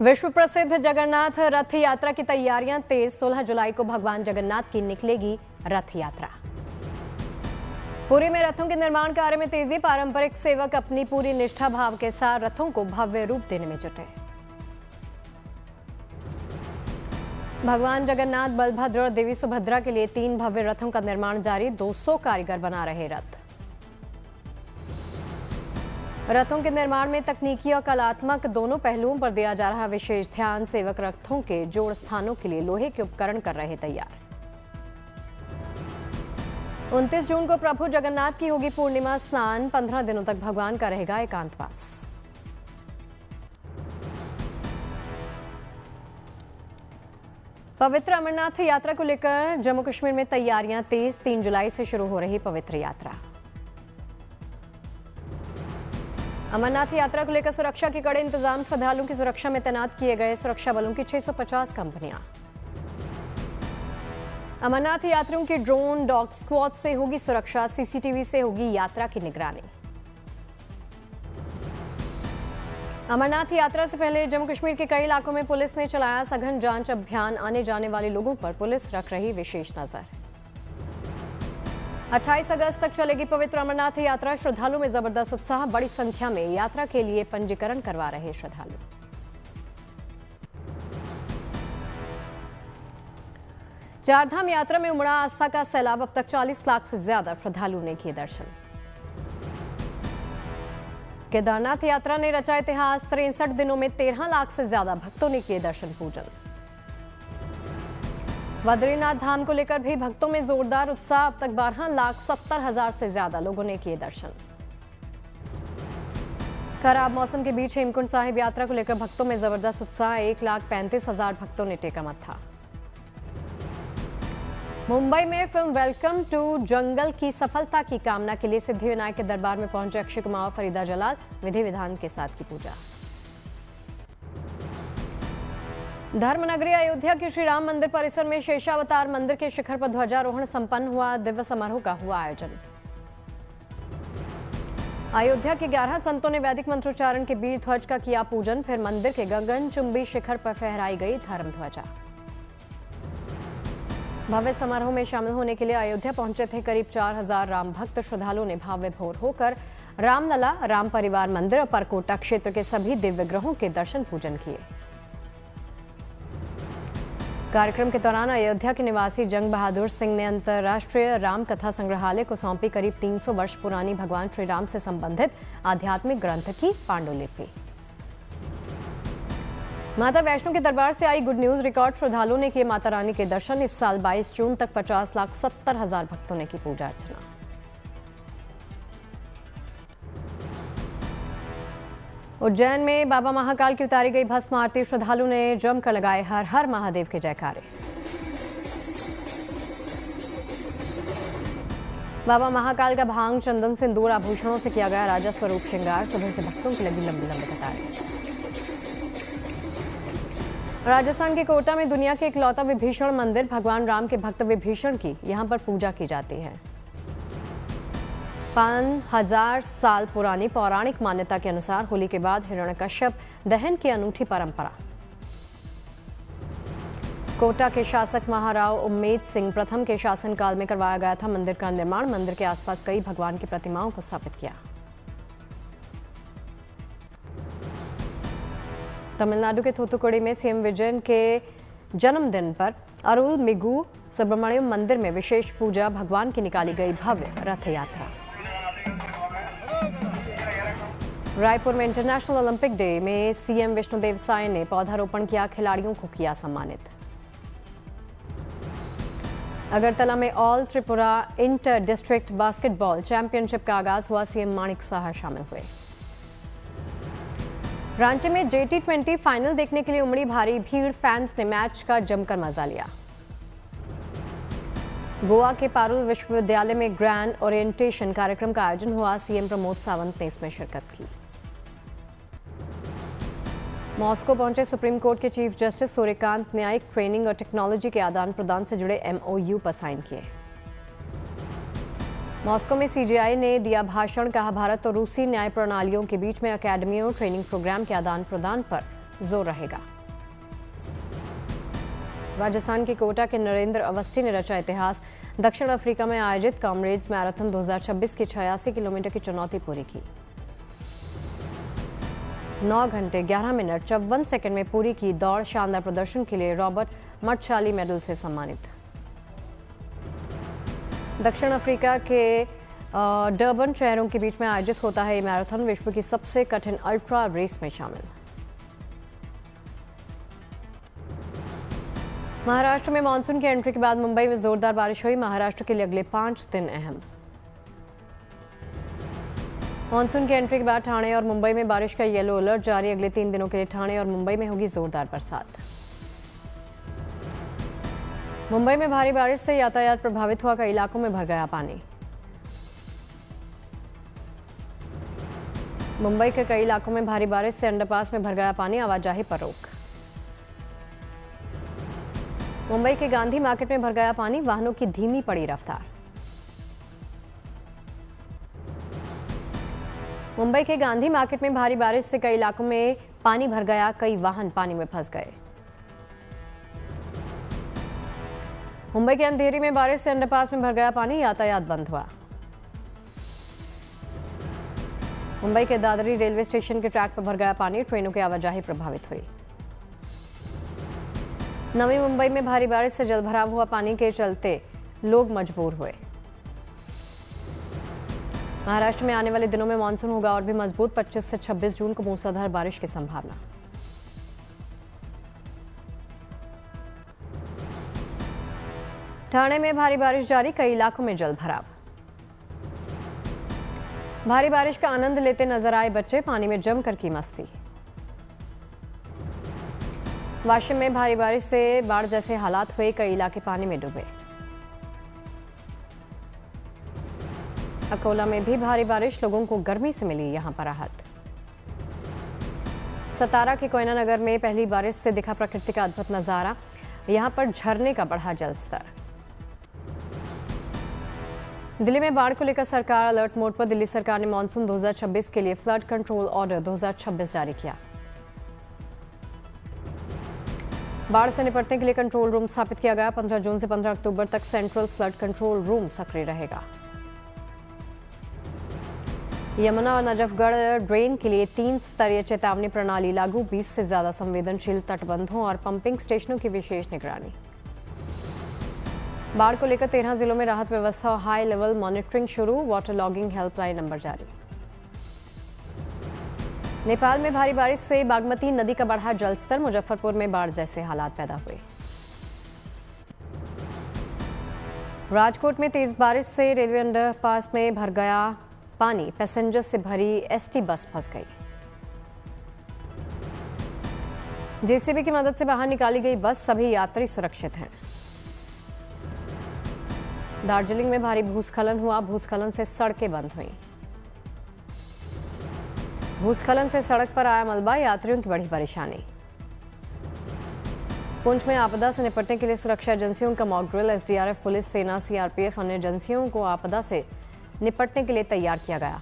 विश्व प्रसिद्ध जगन्नाथ रथ यात्रा की तैयारियां तेज। 16 जुलाई को भगवान जगन्नाथ की निकलेगी रथ यात्रा। पुरी में रथों के निर्माण कार्य में तेजी। पारंपरिक सेवक अपनी पूरी निष्ठा भाव के साथ रथों को भव्य रूप देने में जुटे। भगवान जगन्नाथ, बलभद्र और देवी सुभद्रा के लिए 3 भव्य रथों का निर्माण जारी। 200 कारीगर बना रहे रथों के निर्माण में तकनीकी और कलात्मक दोनों पहलुओं पर दिया जा रहा विशेष ध्यान। सेवक रथों के जोड़ स्थानों के लिए लोहे के उपकरण कर रहे तैयार। 29 जून को प्रभु जगन्नाथ की होगी पूर्णिमा स्नान। 15 दिनों तक भगवान का रहेगा एकांतवास। पवित्र अमरनाथ यात्रा को लेकर जम्मू कश्मीर में तैयारियां तेज। 3 जुलाई से शुरू हो रही पवित्र यात्रा। अमरनाथ यात्रा को लेकर सुरक्षा के कड़े इंतजाम। श्रद्धालुओं की सुरक्षा में तैनात किए गए सुरक्षा बलों की 650 कंपनियां। अमरनाथ यात्रियों की ड्रोन डॉग स्क्वाड से होगी सुरक्षा। सीसीटीवी से होगी यात्रा की निगरानी। अमरनाथ यात्रा से पहले जम्मू कश्मीर के कई इलाकों में पुलिस ने चलाया सघन जांच अभियान। आने जाने वाले लोगों पर पुलिस रख रही विशेष नजर। 28 अगस्त तक चलेगी पवित्र अमरनाथ यात्रा। श्रद्धालुओं में जबरदस्त उत्साह। बड़ी संख्या में यात्रा के लिए पंजीकरण करवा रहे श्रद्धालु। चारधाम यात्रा में उमड़ा आस्था का सैलाब। अब तक 40 लाख से ज्यादा श्रद्धालुओं ने किए दर्शन। केदारनाथ यात्रा ने रचा इतिहास। 63 दिनों में 13 लाख से ज्यादा भक्तों ने किए दर्शन पूजन। बद्रीनाथ धाम को लेकर भी भक्तों में जोरदार उत्साह। अब तक 12,70,000 से ज्यादा लोगों ने किए दर्शन। खराब मौसम के बीच हेमकुंड साहिब यात्रा को लेकर भक्तों में जबरदस्त उत्साह। 1,35,000 भक्तों ने टेका मत्था। मुंबई में फिल्म वेलकम टू जंगल की सफलता की कामना के लिए सिद्धिविनायक के दरबार में पहुंचे अक्षय कुमार और फरीदा जलाल। विधि विधान के साथ की पूजा। धर्मनगरी अयोध्या के श्री राम मंदिर परिसर में शेषावतार मंदिर के शिखर पर ध्वजारोहण संपन्न हुआ। दिव्य समारोह का हुआ आयोजन। अयोध्या के 11 संतों ने वैदिक मंत्रोच्चारण के बीच ध्वज का किया पूजन। फिर मंदिर के गगनचुंबी शिखर पर फहराई गई धर्म ध्वजा। भव्य समारोह में शामिल होने के लिए अयोध्या पहुंचे थे करीब 4,000 राम भक्त। श्रद्धालुओं ने भव्य भोर होकर रामलला, राम परिवार मंदिर और परकोटा क्षेत्र के सभी दिव्य ग्रहों के दर्शन पूजन किए। कार्यक्रम के दौरान अयोध्या के निवासी जंग बहादुर सिंह ने अंतर्राष्ट्रीय राम कथा संग्रहालय को सौंपी करीब 300 वर्ष पुरानी भगवान श्री राम से संबंधित आध्यात्मिक ग्रंथ की पांडुलिपि। माता वैष्णो के दरबार से आई गुड न्यूज। रिकॉर्ड श्रद्धालुओं ने किए माता रानी के दर्शन। इस साल 22 जून तक 50,70,000 भक्तों ने की पूजा अर्चना। उज्जैन में बाबा महाकाल की उतारी गई भस्म आरती। श्रद्धालुओं ने जमकर लगाए हर हर महादेव के जयकारे। बाबा महाकाल का भांग, चंदन, सिंदूर, आभूषणों से किया गया राजा स्वरूप श्रृंगार। सुबह से भक्तों की लगी लंबी लंबी कतारें। राजस्थान के कोटा में दुनिया के इकलौता विभीषण मंदिर। भगवान राम के भक्त विभीषण की यहां पर पूजा की जाती है। 5,000 साल पुरानी पौराणिक मान्यता के अनुसार होली के बाद हिरण्यकश्यप दहन की अनूठी परंपरा। कोटा के शासक महाराव उम्मेद सिंह प्रथम के शासनकाल में करवाया गया था मंदिर का निर्माण। मंदिर के आसपास कई भगवान की प्रतिमाओं को स्थापित किया। तमिलनाडु के थूथुकुडी में सीएम विजयन के जन्मदिन पर अरुल मिगु सुब्रमण्यम मंदिर में विशेष पूजा। भगवान की निकाली गई भव्य रथ यात्रा। रायपुर में इंटरनेशनल ओलंपिक डे में सीएम विष्णुदेव साय ने पौधारोपण किया। खिलाड़ियों को किया सम्मानित। अगरतला में all Tripura inter district basketball championship का आगाज हुआ। सीएम माणिक साहा शामिल हुए। रांची में J20 फाइनल देखने के लिए उमड़ी भारी भीड़। फैंस ने मैच का जमकर मजा लिया। गोवा के पारुल विश्वविद्यालय में ग्रैंड ओरिएंटेशन कार्यक्रम का आयोजन हुआ। सीएम प्रमोद सावंत ने इसमें शिरकत की। मॉस्को पहुंचे सुप्रीम कोर्ट के चीफ जस्टिस सूर्यकांत। न्यायिक ट्रेनिंग और टेक्नोलॉजी के आदान प्रदान से जुड़े MOU पर साइन किए। मॉस्को में CGI ने दिया भाषण। कहा भारत और रूसी न्याय प्रणालियों के बीच में अकेडमियों ट्रेनिंग प्रोग्राम के आदान प्रदान पर जोर रहेगा। राजस्थान के कोटा के नरेंद्र अवस्थी ने रचा इतिहास। दक्षिण अफ्रीका में आयोजित कॉमरेड्स मैराथन 2026 की 86 किलोमीटर की चुनौती पूरी की। 9 घंटे 11 मिनट 54 सेकंड में पूरी की दौड़। शानदार प्रदर्शन के लिए रॉबर्ट मटशाली मेडल से सम्मानित। दक्षिण अफ्रीका के डर्बन शहरों के बीच में आयोजित होता है ये मैराथन विश्व की सबसे कठिन अल्ट्रा रेस में शामिल। महाराष्ट्र में मानसून की एंट्री के बाद मुंबई में जोरदार बारिश हुई। महाराष्ट्र के लिए अगले 5 दिन अहम। मानसून की एंट्री के बाद ठाणे और मुंबई में बारिश का येलो अलर्ट जारी। अगले 3 दिनों के लिए ठाणे और मुंबई में होगी जोरदार बरसात। मुंबई में भारी बारिश से यातायात प्रभावित हुआ। कई इलाकों में भर गया पानी। मुंबई के कई इलाकों में भारी बारिश से अंडरपास में भर गया पानी। आवाजाही पर रोक। मुंबई के गांधी मार्केट में भर गया पानी। वाहनों की धीमी पड़ी रफ्तार। मुंबई के गांधी मार्केट में भारी बारिश से कई इलाकों में पानी भर गया। कई वाहन पानी में फंस गए। मुंबई के अंधेरी में बारिश से अंडरपास में भर गया पानी। यातायात बंद हुआ। मुंबई के दादरी रेलवे स्टेशन के ट्रैक पर भर गया पानी। ट्रेनों की आवाजाही प्रभावित हुई। नवी मुंबई में भारी बारिश से जलभराव हुआ। पानी के चलते लोग मजबूर हुए। महाराष्ट्र में आने वाले दिनों में मानसून होगा और भी मजबूत। 25 से 26 जून को मूसलाधार बारिश की संभावना। ठाणे में भारी बारिश जारी। कई इलाकों में जलभराव। भारी बारिश का आनंद लेते नजर आए बच्चे। पानी में जमकर की मस्ती। वाशिम में भारी बारिश से बाढ़ जैसे हालात हुए। कई इलाके पानी में डूबे। अकोला में भी भारी बारिश। लोगों को गर्मी से मिली यहां पर राहत। सतारा के कोयना नगर में पहली बारिश से दिखा प्रकृति का अद्भुत नजारा। यहां पर झरने का बढ़ा जलस्तर। दिल्ली में बाढ़ को लेकर सरकार अलर्ट मोड पर। दिल्ली सरकार ने मानसून 2026 के लिए फ्लड कंट्रोल ऑर्डर 2026 जारी किया। बाढ़ से निपटने के लिए कंट्रोल रूम स्थापित किया गया। 15 जून से 15 अक्टूबर तक सेंट्रल फ्लड कंट्रोल रूम सक्रिय रहेगा। यमुना और नजफगढ़ ड्रेन के लिए 3 स्तरीय चेतावनी प्रणाली लागू। 20 से ज्यादा संवेदनशील तटबंधों और पंपिंग स्टेशनों की विशेष निगरानी। बाढ़ को लेकर 13 जिलों में राहत व्यवस्था और हाई लेवल मॉनिटरिंग शुरू। वाटर लॉगिंग हेल्पलाइन नंबर जारी। नेपाल में भारी बारिश से बागमती नदी का बढ़ा जलस्तर। मुजफ्फरपुर में बाढ़ जैसे हालात पैदा हुए। राजकोट में तेज बारिश से रेलवे अंडरपास में भर गया पानी। पैसेंजर से भरी एसटी बस फंस गई। जेसीबी की मदद से बाहर निकाली गई बस। सभी यात्री सुरक्षित हैं। दार्जिलिंग में भारी भूस्खलन हुआ। भूस्खलन से सड़कें बंद हुई। भूस्खलन से सड़क पर आया मलबा। यात्रियों की बड़ी परेशानी। पुंछ में आपदा से निपटने के लिए सुरक्षा एजेंसियों का मॉक ड्रिल। एसडीआरएफ, पुलिस, सेना, सीआरपीएफ अन्य एजेंसियों को आपदा से निपटने के लिए तैयार किया गया।